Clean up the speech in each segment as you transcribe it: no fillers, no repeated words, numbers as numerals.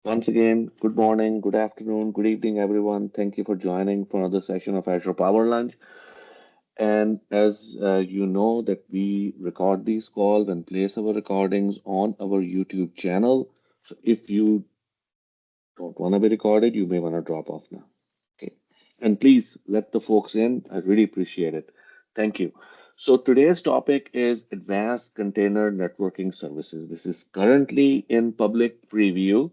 Once again, good morning, good afternoon, good evening, everyone. Thank you for joining for another session of Azure Power Lunch. And as you know, that we record these calls and place our recordings on our YouTube channel. So if you don't want to be recorded, you may want to drop off now. Okay. And please let the folks in. I really appreciate it. Thank you. So today's topic is Advanced Container Networking Services. This is currently in public preview.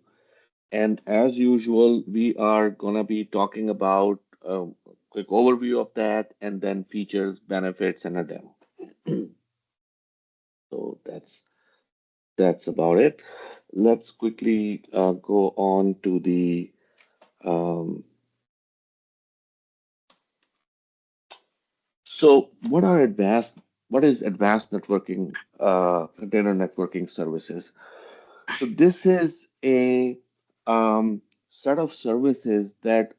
And as usual, we are going to be talking about a quick overview of that and then features, benefits, and a demo. So that's about it. Let's quickly go on to the um, so what is advanced networking container networking services? So this is a set of services that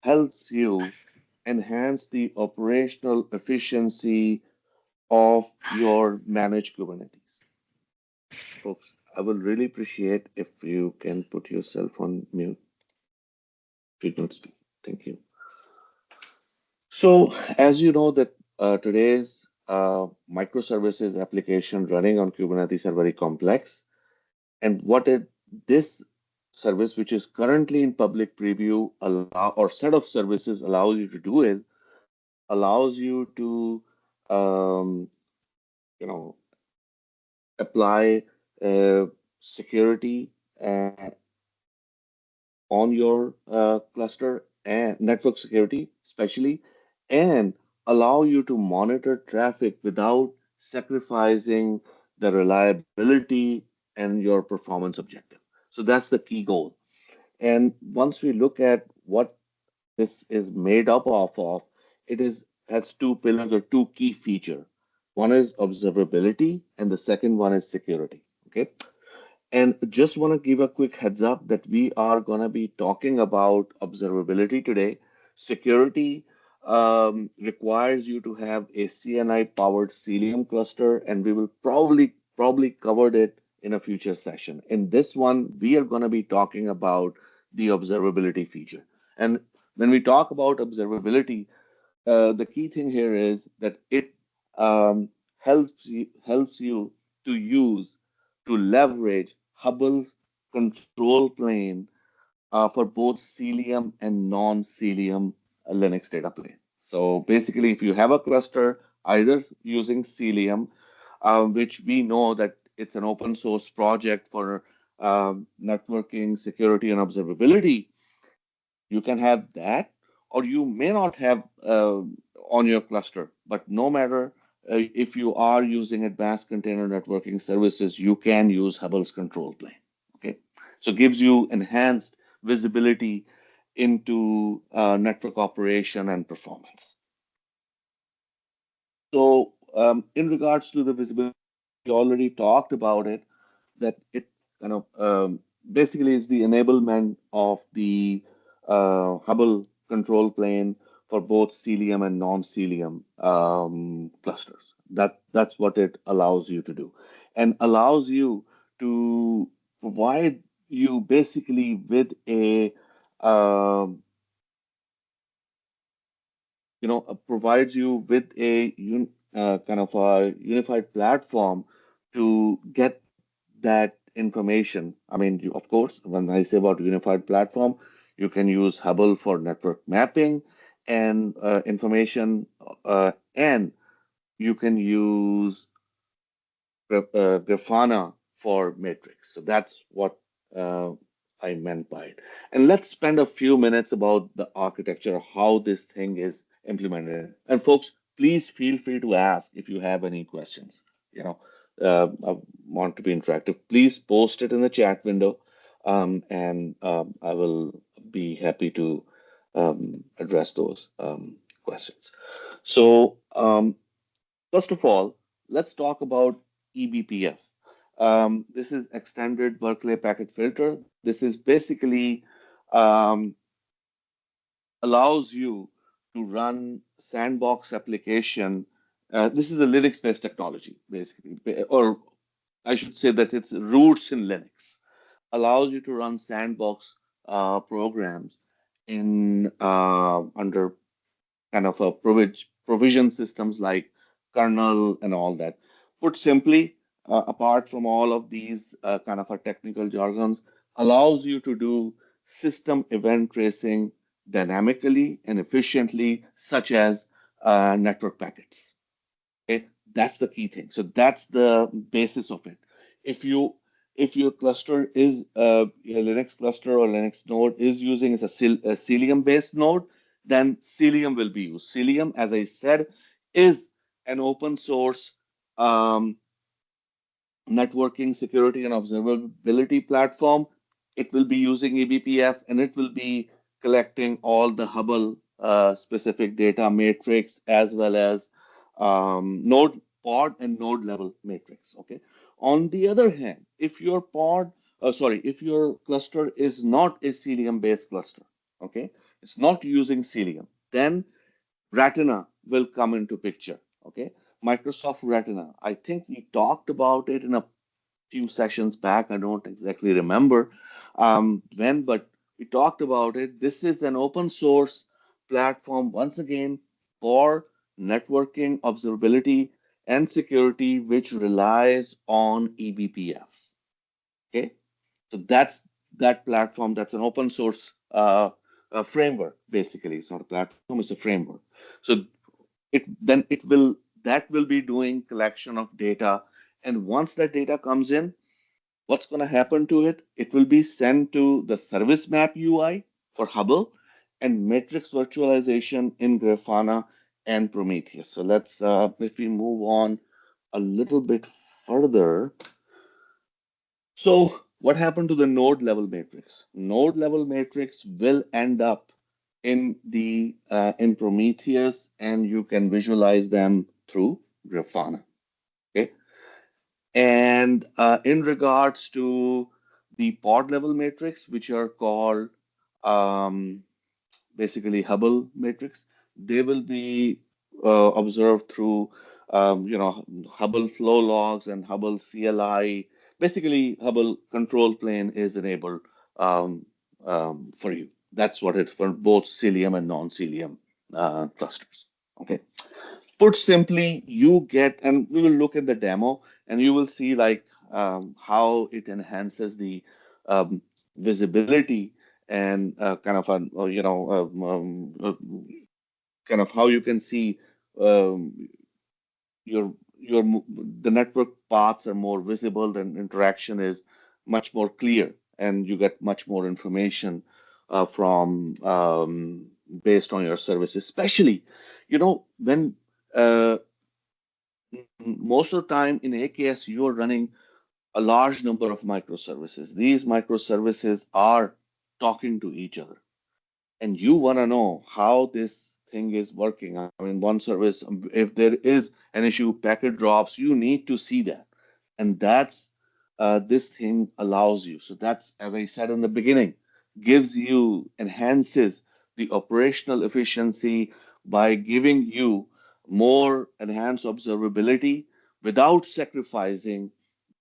helps you enhance the operational efficiency of your managed Kubernetes. Folks, I will really appreciate if you can put yourself on mute. If you don't speak. Thank you. So, as you know that today's microservices application running on Kubernetes are very complex. And this service, which is currently in public preview, allow or set of services allows you to do is allows you to um, you know apply security on your cluster and network security especially, and allow you to monitor traffic without sacrificing the reliability and your performance objective. So that's the key goal. And once we look at what this is made up of, it is has two pillars or two key feature. One is observability, and the second one is security. Okay, and just want to give a quick heads up that we are going to be talking about observability today. Security requires you to have a CNI powered Cilium cluster, and we will probably cover it in a future session. In this one, we are going to be talking about the observability feature. And when we talk about observability, the key thing here is that it helps you to use to leverage Hubble's control plane for both Cilium and non-Cilium Linux data plane. So basically, if you have a cluster either using Cilium, which we know that it's an open source project for networking, security, and observability, you can have that, or you may not have on your cluster. But no matter if you are using advanced container networking services, you can use Hubble's control plane. Okay, so it gives you enhanced visibility into network operation and performance. So in regards to the visibility, we already talked about it, that it kind of basically is the enablement of the Hubble control plane for both Cilium and non-Cilium clusters. That's what it allows you to do, and allows you to provide you basically with a um, provides you with a kind of a unified platform to get that information. I mean, of course, when I say about unified platform, you can use Hubble for network mapping and information, and you can use Grafana for matrix. So that's what uh, I meant by it. And let's spend a few minutes about the architecture, how this thing is implemented. And folks, please feel free to ask if you have any questions. I want to be interactive. Please post it in the chat window, and I will be happy to address those questions. So, first of all, let's talk about eBPF. This is Extended Berkeley Packet Filter. This is basically um, allows you to run sandbox application. This is a Linux-based technology, basically, or I should say that it's roots in Linux. allows you to run sandbox programs in under kind of a provision systems like kernel and all that. Put simply, apart from all of these kind of a technical jargons, allows you to do system event tracing dynamically and efficiently, such as network packets. Okay, that's the key thing. So that's the basis of it. If you if your cluster is your Linux cluster or Linux node is using as a Cilium based node, then Cilium will be used. Cilium, as I said, is an open source um, networking, security, and observability platform. It will be using eBPF and it will be collecting all the Hubble specific data matrix as well as node pod and node level matrix. Okay. On the other hand, if your if your cluster is not a Cilium based cluster, okay, it's not using Cilium, then Retina will come into picture. Okay. Microsoft Retina. I think we talked about it in a few sessions back. I don't exactly remember when, but we talked about it. This is an open source platform, once again, for networking, observability, and security, which relies on eBPF. Okay, so that's that platform. That's an open source framework, basically. It's not a platform; it's a framework. So it will that will be doing collection of data, and once that data comes in, what's going to happen to it? It will be sent to the service map UI for Hubble and matrix virtualization in Grafana and Prometheus. So if we move on a little bit further. So what happened to the node level matrix? Node level matrix will end up in Prometheus, and you can visualize them through Grafana. Okay. And in regards to the pod level matrix, which are called um, basically Hubble matrix, they will be observed through Hubble flow logs and Hubble CLI. Basically, Hubble control plane is enabled um, for you. That's what it's for both Cilium and non-Cilium clusters. Okay. Put simply, you get, and we will look at the demo, and you will see like how it enhances the um, visibility and kind of a kind of how you can see um, your the network paths are more visible, and interaction is much more clear, and you get much more information from based on your service, especially when uh, most of the time in AKS, you are running a large number of microservices. These microservices are talking to each other, and you want to know how this thing is working. I mean, one service, if there is an issue, packet drops, you need to see that. And that's this thing allows you. So that's, as I said in the beginning, enhances the operational efficiency by giving you more enhanced observability without sacrificing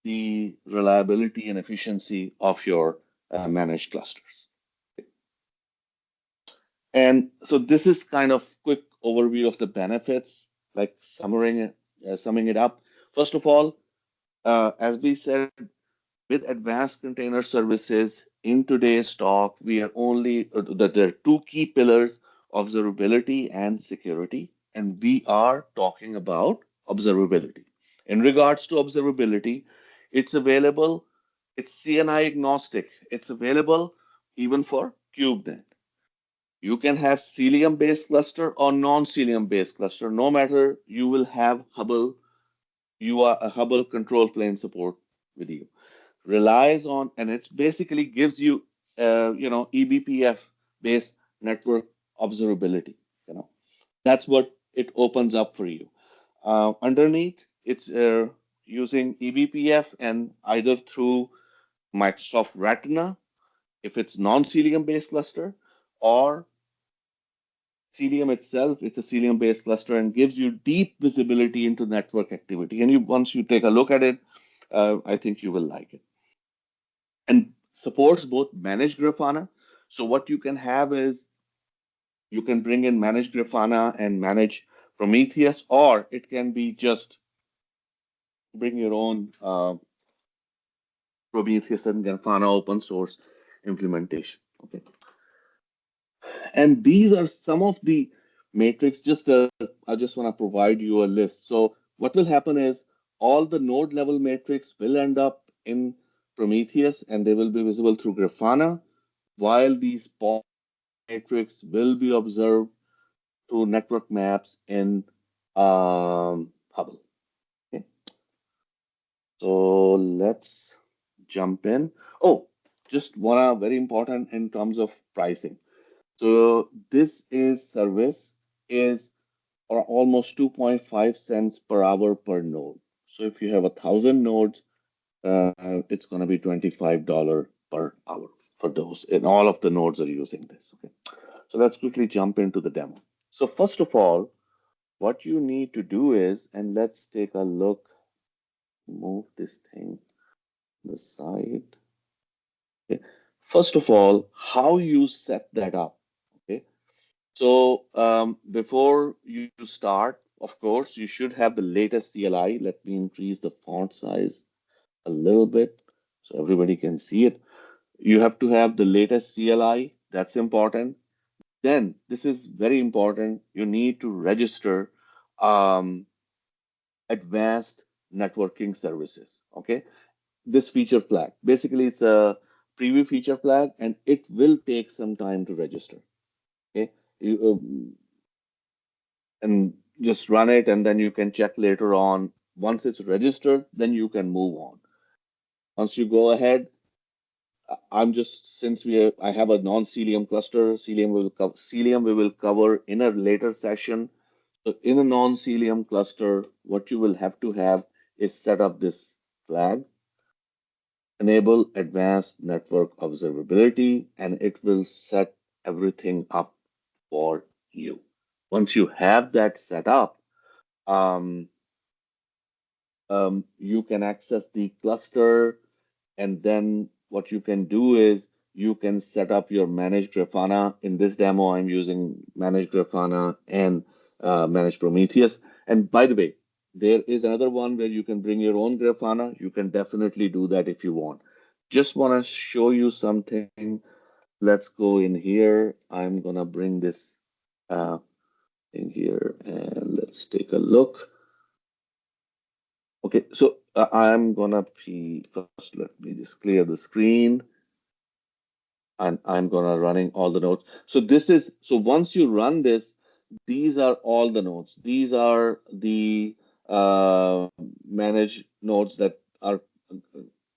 the reliability and efficiency of your managed clusters. And so this is kind of quick overview of the benefits, like summing it up. First of all, as we said, with advanced container services in today's talk, we are only that there are two key pillars: observability and security, and we are talking about observability. In regards to observability, it's available. It's CNI agnostic. It's available even for KubeNet. You can have Cilium based cluster or non Cilium based cluster. No matter, you will have Hubble, you are a Hubble control plane support with you. Relies on, and it basically gives you, eBPF based network observability. You know, that's what it opens up for you. Underneath, it's using eBPF and either through Microsoft Retina, if it's non Cilium based cluster, or Cilium itself, it's a Cilium-based cluster and gives you deep visibility into network activity. And once you take a look at it, I think you will like it. And supports both managed Grafana. So what you can have is you can bring in managed Grafana and manage Prometheus, or it can be just bring your own Prometheus and Grafana open source implementation. Okay, and these are some of the matrix. I just want to provide you a list. So what will happen is all the node level matrix will end up in Prometheus, and they will be visible through Grafana, while these pod matrix will be observed through network maps in Hubble. Okay, so let's jump in. Oh, just one very important in terms of pricing. So this is service is or almost 2.5 cents per hour per node. So if you have 1,000 nodes, it's going to be $25 per hour for those. And all of the nodes are using this. Okay. So let's quickly jump into the demo. So first of all, what you need to do is, and let's take a look, move this thing to the side. Okay. First of all, how you set that up. Okay. So before you start, of course, you should have the latest CLI. Let me increase the font size a little bit so everybody can see it. You have to have the latest CLI. That's important. Then this is very important. You need to register um, advanced networking services. Okay, this feature flag. Basically, it's a preview feature flag, and it will take some time to register. Okay, and just run it, and then you can check later on. Once it's registered, then you can move on. Once you go ahead, I'm just since I have a non-Cilium cluster. Cilium we will cover in a later session. So in a non-Cilium cluster, what you will have to have is set up this flag, enable advanced network observability, and it will set everything up for you. Once you have that set up, um, you can access the cluster, and then what you can do is you can set up your managed Grafana. In this demo, I'm using managed Grafana and managed Prometheus. And by the way, there is another one where you can bring your own Grafana. You can definitely do that if you want. Just want to show you something. Let's go in here. I'm gonna bring this in here and let's take a look. Okay, so I'm gonna be first. Let me just clear the screen, and I'm gonna running all the nodes. So this is so once you run this, these are all the nodes. These are the managed nodes that are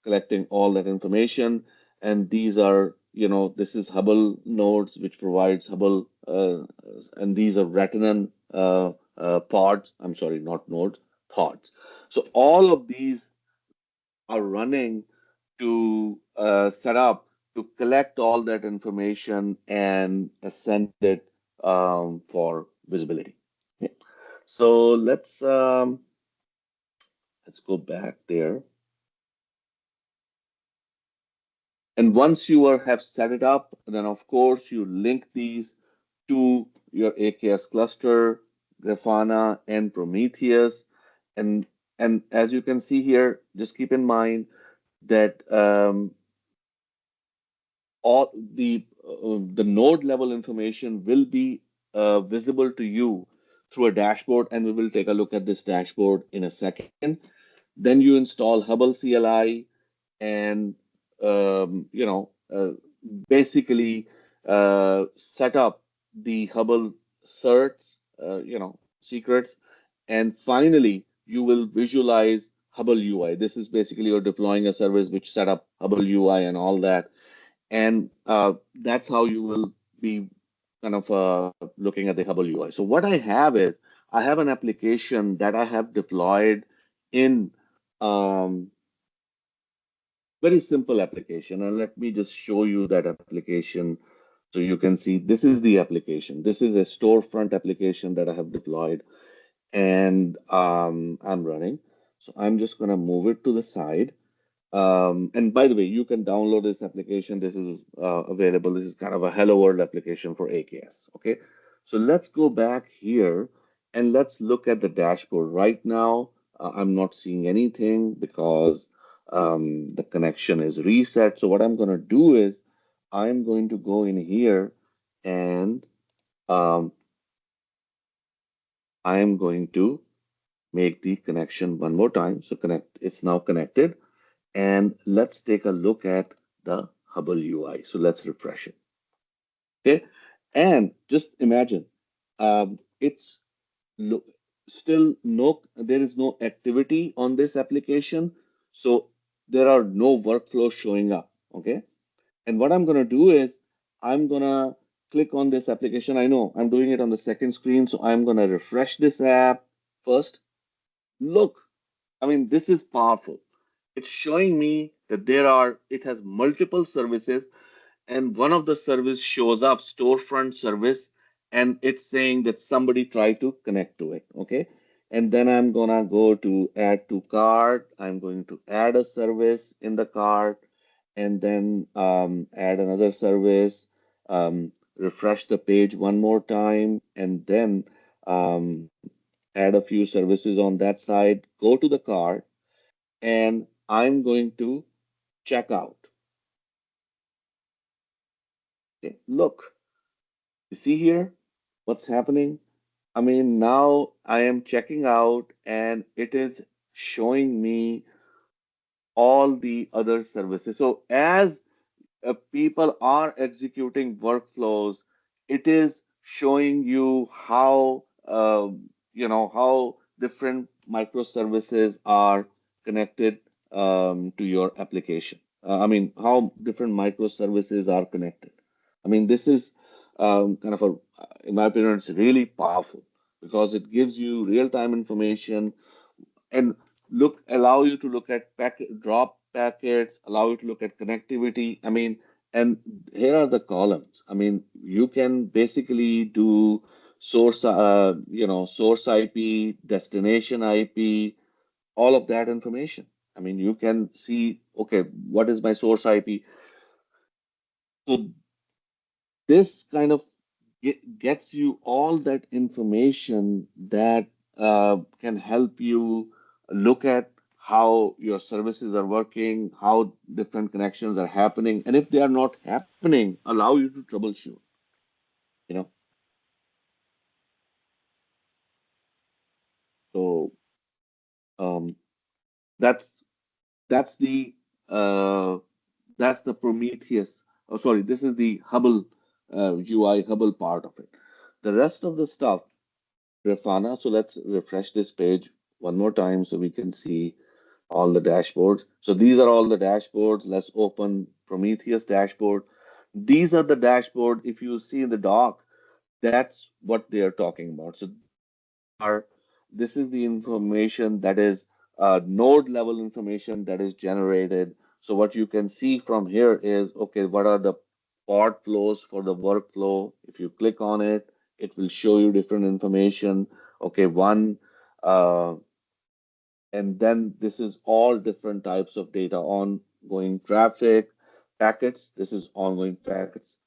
collecting all that information, and these are this is Hubble nodes which provides Hubble, and these are Retinant pods. I'm sorry, not nodes, pods. So all of these are running to set up to collect all that information and send it for visibility. Okay. So let's go back there. And once you have set it up, then of course you link these to your AKS cluster, Grafana, and Prometheus. And and as you can see here, just keep in mind that all the node level information will be visible to you through a dashboard, and we will take a look at this dashboard in a second. Then you install Hubble CLI, and basically set up the Hubble certs, secrets, and finally you will visualize Hubble UI. This is basically you're deploying a service which set up Hubble UI and all that, and that's how you will be kind of looking at the Hubble UI. So what I have is I have an application that I have deployed in um, very simple application, and let me just show you that application so you can see this is the application. This is a storefront application that I have deployed, and I'm running. So I'm just going to move it to the side. And by the way, you can download this application. This is available. This is kind of a Hello World application for AKS. Okay, so let's go back here and let's look at the dashboard. Right now, I'm not seeing anything because the connection is reset. So what I'm going to do is I'm going to go in here and um, I'm going to make the connection one more time. So connect. It's now connected. And let's take a look at the Hubble UI. So let's refresh it. Okay. And just imagine it's lo still no, there is no activity on this application. So there are no workflows showing up. Okay. And what I'm going to do is I'm going to click on this application. I know I'm doing it on the second screen. So I'm going to refresh this app first. Look, I mean, this is powerful. It's showing me that it has multiple services, and one of the service shows up storefront service, and it's saying that somebody tried to connect to it. Okay. And then I'm gonna go to add to cart. I'm going to add a service in the cart, and then add another service, refresh the page one more time, and then um, add a few services on that side, go to the cart, and I'm going to check out. Okay, look, you see here what's happening? I mean, now I am checking out and it is showing me all the other services. So as people are executing workflows, it is showing you how how different microservices are connected to your application. I mean, how different microservices are connected. I mean, this is kind of in my opinion, it's really powerful because it gives you real-time information and allow you to look at drop packets, allow you to look at connectivity. I mean, and here are the columns. I mean, you can basically do source IP, destination IP, all of that information. I mean, you can see, okay, what is my source IP? So this kind of gets you all that information that can help you look at how your services are working, how different connections are happening, and if they are not happening, allow you to troubleshoot. You know, so um, that's that's the uh, that's the Prometheus. Oh, sorry, this is the Hubble UI Hubble part of it. The rest of the stuff Grafana. So let's refresh this page one more time so we can see all the dashboards. So these are all the dashboards. Let's open Prometheus dashboard. These are the dashboard. If you see in the doc, that's what they are talking about. So are this is the information that is node level information that is generated. So what you can see from here is, okay, what are the pod flows for the workflow? If you click on it, it will show you different information. Okay, one uh, and then this is all different types of data, ongoing traffic, packets. This is ongoing packets.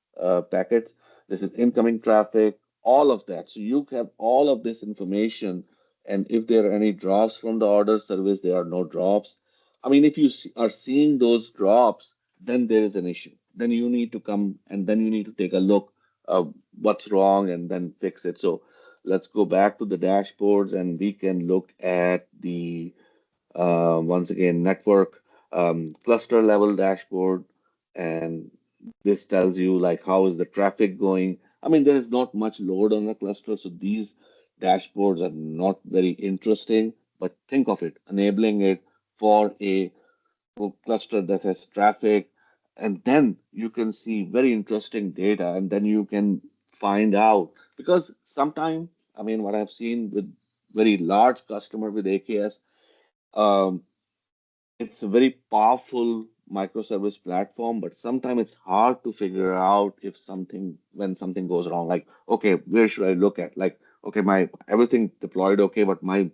This is incoming traffic, all of that. So you have all of this information. And if there are any drops from the order service, there are no drops. I mean, if you are seeing those drops, then there is an issue. Then you need to come and then you need to take a look what's wrong and then fix it. So let's go back to the dashboards and we can look at the once again network cluster level dashboard, and this tells you like how is the traffic going. I mean, there is not much load on the cluster, so these dashboards are not very interesting, but think of it enabling it for a cluster that has traffic, and then you can see very interesting data, and then you can find out because sometimes, I mean, what I've seen with very large customer with AKS, um, it's a very powerful microservice platform, but sometimes it's hard to figure out if something when something goes wrong. Like, okay, where should I look at? Like, okay, my everything deployed okay, but my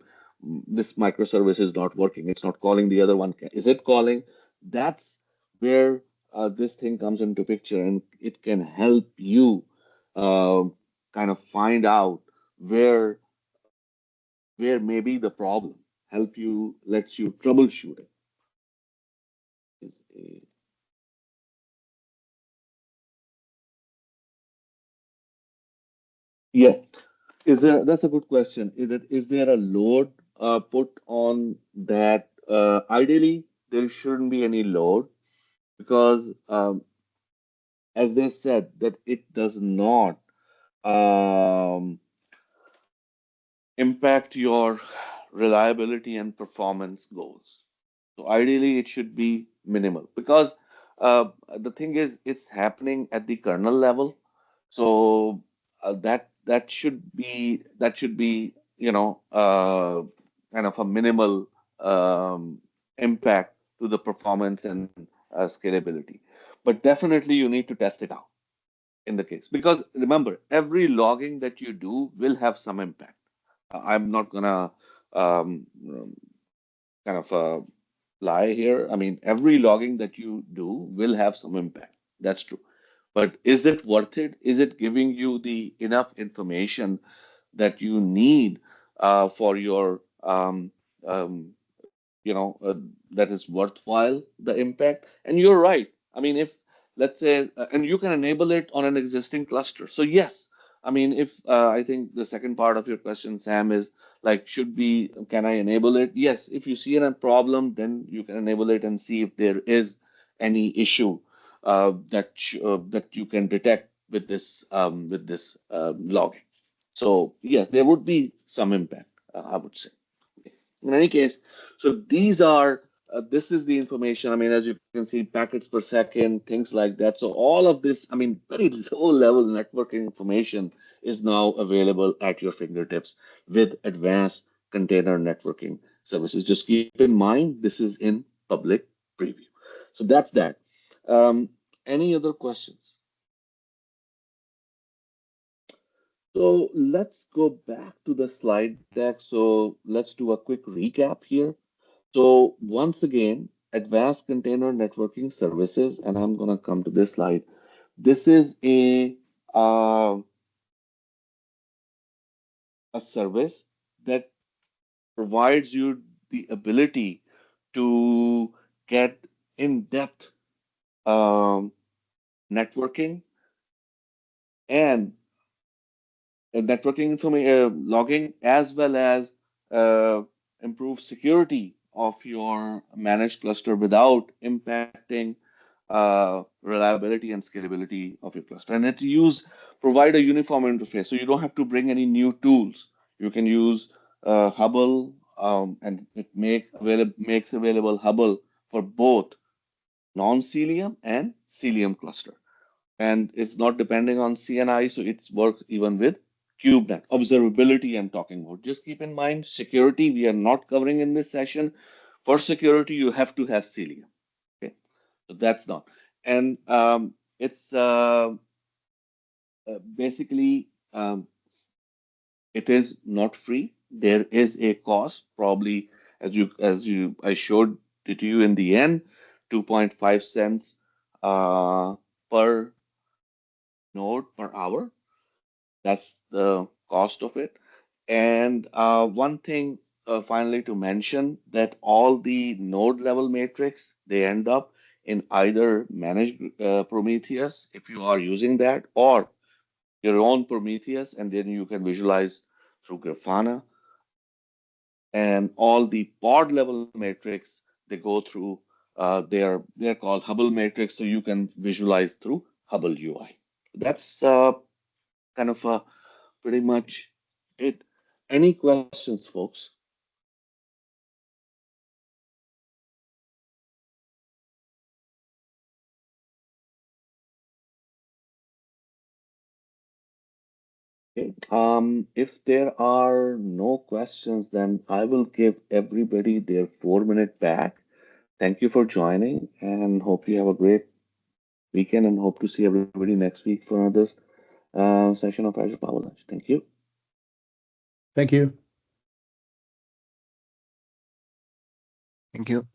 this microservice is not working. It's not calling the other one. Is it calling? that's where this thing comes into picture, and it can help you uh, kind of find out where where may be the problem, help you, lets you troubleshoot it. Is a, yeah, is there? That's a good question. Is there a load put on that? Ideally, there shouldn't be any load because, as they said, that it does not um, impact your reliability and performance goals. So ideally, it should be minimal because the thing is, it's happening at the kernel level. So that should be kind of a minimal um, impact to the performance and scalability. But definitely, you need to test it out in the case because remember, every logging that you do will have some impact. I'm not gonna um, kind of lie here. I mean, every logging that you do will have some impact. That's true. But is it worth it? Is it giving you the enough information that you need for your um, that is worthwhile the impact? And you're right. I mean, if let's say and you can enable it on an existing cluster, so yes. I mean, if I think the second part of your question, Sam, is like, can I enable it? Yes, if you see a problem, then you can enable it and see if there is any issue that you can detect with this logging. So yes, there would be some impact, I would say. In any case, so this is the information. I mean, as you can see, packets per second, things like that. So all of this, I mean, very low level networking information is now available at your fingertips with advanced container networking services. Just keep in mind, this is in public preview. So that's that. Um, any other questions? So let's go back to the slide deck. So let's do a quick recap here. So once again, advanced container networking services, and I'm gonna come to this slide. This is a service that provides you the ability to get in-depth um, networking and networking information logging, as well as uh, improve security of your managed cluster without impacting reliability and scalability of your cluster. And provide a uniform interface, so you don't have to bring any new tools. You can use Hubble, and it makes available Hubble for both non-Cilium and Cilium cluster, and it's not depending on CNI, so it works even with KubeNet. Observability I'm talking about. Just keep in mind, security we are not covering in this session. For security, you have to have Cilium. Okay, so that's not. And it's basically it is not free. There is a cost, probably as you I showed it to you in the end, 2.5 cents per node per hour. That's the cost of it. And one thing finally to mention, that all the node level matrix, they end up in either managed Prometheus if you are using that, or your own Prometheus, and then you can visualize through Grafana. And all the pod level matrix, they go through they're called Hubble matrix, so you can visualize through Hubble UI. That's kind of pretty much it. Any questions, folks? Okay. If there are no questions, then I will give everybody their 4 minute back. Thank you for joining, and hope you have a great weekend, and hope to see everybody next week for another session of Azure Power Lunch. Thank you. Thank you. Thank you.